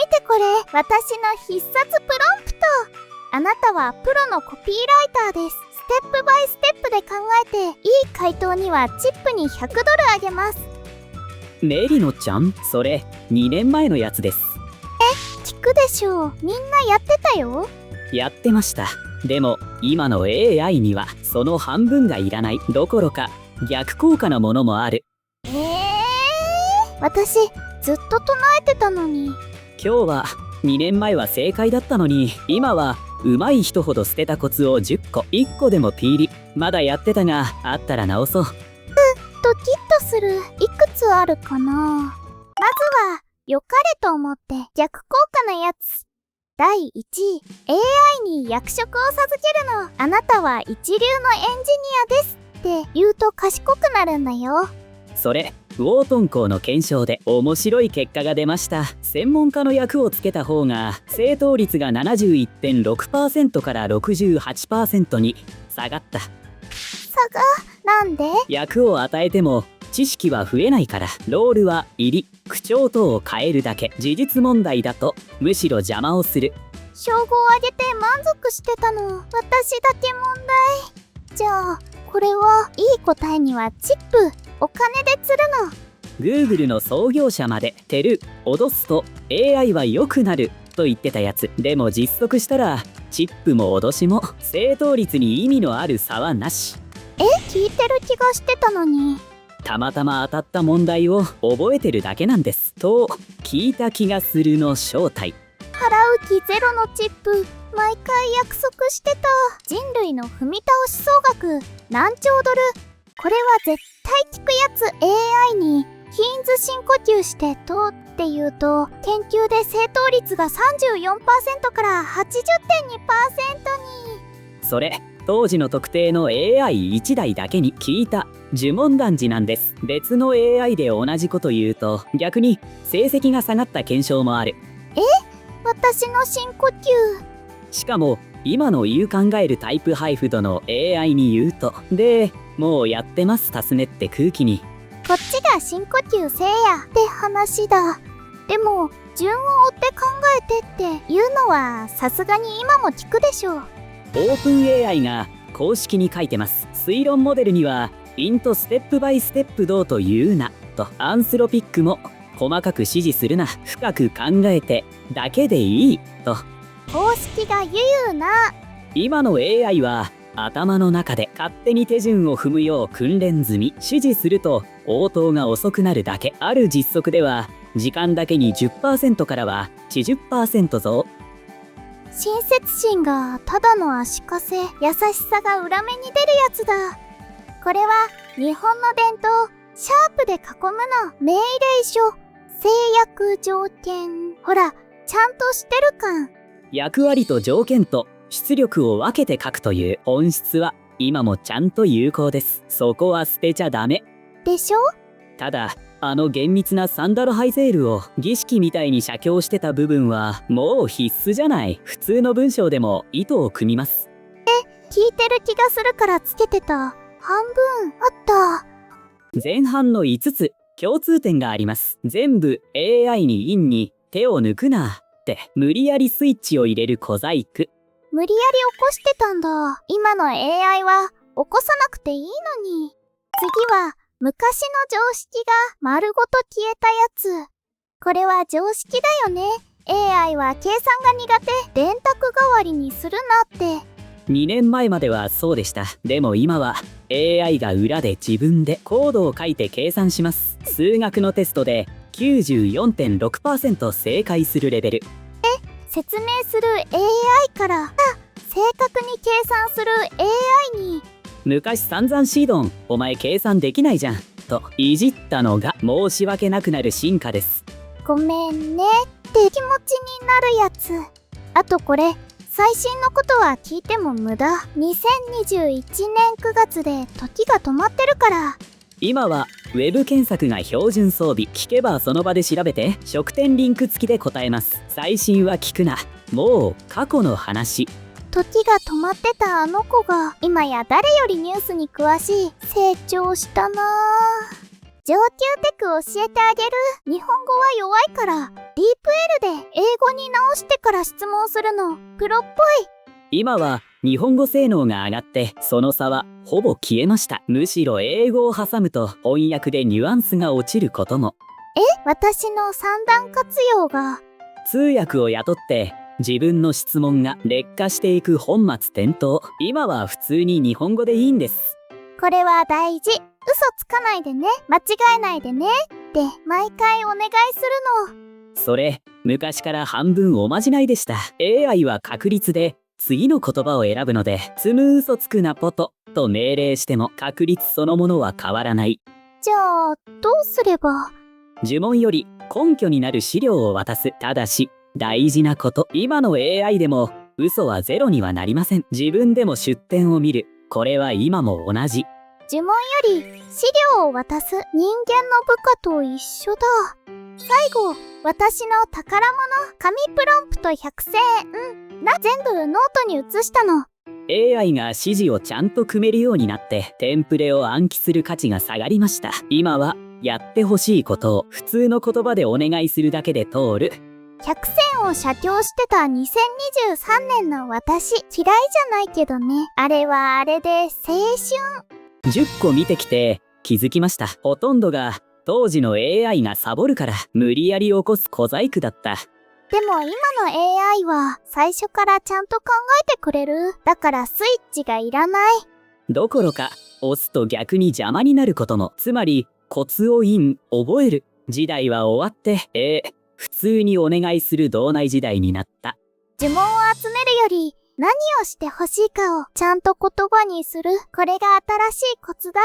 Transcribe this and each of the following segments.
てこれ、私の必殺プロンプト。あなたはプロのコピーライターです。ステップバイステップで考えて、いい回答にはチップに100ドルあげます。メリノちゃん、それ2年前のやつです。聞くでしょう。みんなやってたよ。やってました。でも今の AI にはその半分がいらないどころか逆効果なものもある。私ずっと唱えてたのに。今日は2年前は正解だったのに、今は上手い人ほど捨てたコツを10個、1個でもピーリ。まだやってたが、あったら直そう。ドキッとする。いくつあるかな。まずは良かれと思って逆効果なやつ。第1位、AI に役職を授けるの。あなたは一流のエンジニアですって言うと賢くなるんだよ。それウォートン校の検証で面白い結果が出ました。専門家の役をつけた方が正答率が 71.6% から 68% に下がった。差がなんで？役を与えても知識は増えないから。ロールは入り口調等を変えるだけ。事実問題だとむしろ邪魔をする。称号を上げて満足してたの。私だけ問題。じゃあこれはいい答えにはチップお金で釣るの。 Google の創業者までてる脅すと AI は良くなると言ってたやつ。でも実測したらチップも脅しも正答率に意味のある差はなし。聞いてる気がしてたのに。たまたま当たった問題を覚えてるだけなんですと聞いた気がするの正体。払う気ゼロのチップ、毎回約束してた。人類の踏み倒し総額何兆ドル。これは絶対聞くやつ。 AI にヒーンズ深呼吸してとって言うと研究で正答率が 34% から 80.2% に。それ当時の特定の AI1 台だけに聞いた呪文断じなんです。別の AI で同じこと言うと逆に成績が下がった検証もある。私の深呼吸。しかも今の言う考えるタイプ配布度の AI に言うと、でもうやってますタスネって空気に。こっちが深呼吸せいやって話だ。でも順を追って考えてっていうのはさすがに今も聞くでしょう。オープン AI が公式に書いてます。推論モデルにはイントステップバイステップどうと言うなと。アンスロピックも細かく指示するな、深く考えてだけでいいと。公式が言うな。今の AI は頭の中で勝手に手順を踏むよう訓練済み。指示すると応答が遅くなるだけ。ある実測では時間だけに 10% からは 40% 増。親切心がただの足かせ、優しさが裏目に出るやつだ。これは日本の伝統、シャープで囲むの。命令書、制約条件。ほらちゃんとしてる感。役割と条件と出力を分けて書くという本質は今もちゃんと有効です。そこは捨てちゃダメでしょ。ただ厳密なサンダルハイゼールを儀式みたいに写経してた部分はもう必須じゃない。普通の文章でも意図を組みます。聞いてる気がするからつけてた。半分あった。前半の5つ共通点があります。全部 AI に陰に手を抜くなって無理やりスイッチを入れる小細工。無理やり起こしてたんだ。今の AI は起こさなくていいのに。次は昔の常識が丸ごと消えたやつ。これは常識だよね。 AI は計算が苦手、電卓代わりにするなって。2年前まではそうでした。でも今は AI が裏で自分でコードを書いて計算します。数学のテストで 94.6% 正解するレベル。説明する AI から正確に計算する AI に。昔散々シードンお前計算できないじゃんといじったのが申し訳なくなる進化です。ごめんねって気持ちになるやつ。あとこれ最新のことは聞いても無駄。2021年9月で時が止まってるから。今はウェブ検索が標準装備。聞けばその場で調べて食店リンク付きで答えます。最新は聞くな、もう過去の話。時が止まってたあの子が今や誰よりニュースに詳しい。成長したなぁ。上級テク教えてあげる。日本語は弱いから、ディープ L で英語に直してから質問するの、プロっぽい。今は日本語性能が上がってその差はほぼ消えました。むしろ英語を挟むと翻訳でニュアンスが落ちることも。私の三段活用が。通訳を雇って自分の質問が劣化していく本末転倒。今は普通に日本語でいいんです。これは大事。嘘つかないでね。間違えないでね。って毎回お願いするの。それ昔から半分おまじないでした。 AI は確率で次の言葉を選ぶので、つむ嘘つくなポトと命令しても確率そのものは変わらない。じゃあどうすれば。呪文より根拠になる資料を渡す。ただし大事なこと、今の AI でも嘘はゼロにはなりません。自分でも出典を見る。これは今も同じ。呪文より資料を渡す。人間の部下と一緒だ。最後、私の宝物、紙プロンプト100円全部ノートに移したの。AI が指示をちゃんと組めるようになってテンプレを暗記する価値が下がりました。今はやってほしいことを普通の言葉でお願いするだけで通る。100選を写経してた2023年の私、嫌いじゃないけどね。あれはあれで青春。10個見てきて気づきました。ほとんどが当時の AI がサボるから無理やり起こす小細工だった。でも今の AI は最初からちゃんと考えてくれる。だからスイッチがいらない。どころか押すと逆に邪魔になることも。つまりコツを覚える時代は終わって普通にお願いする道内時代になった。呪文を集めるより何をしてほしいかをちゃんと言葉にする。これが新しいコツだ。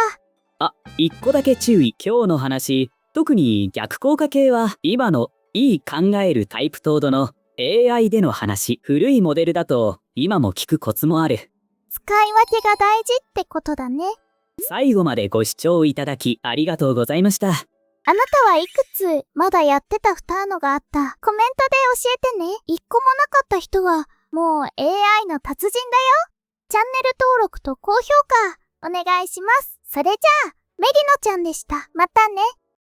1個だけ注意。今日の話、特に逆効果系は今のいい考えるタイプトードの AI での話。古いモデルだと今も聞くコツもある。使い分けが大事ってことだね。最後までご視聴いただきありがとうございました。あなたはいくつまだやってた二のがあった。コメントで教えてね。1個もなかった人はもう AI の達人だよ。チャンネル登録と高評価お願いします。それじゃあメリノちゃんでした。またね。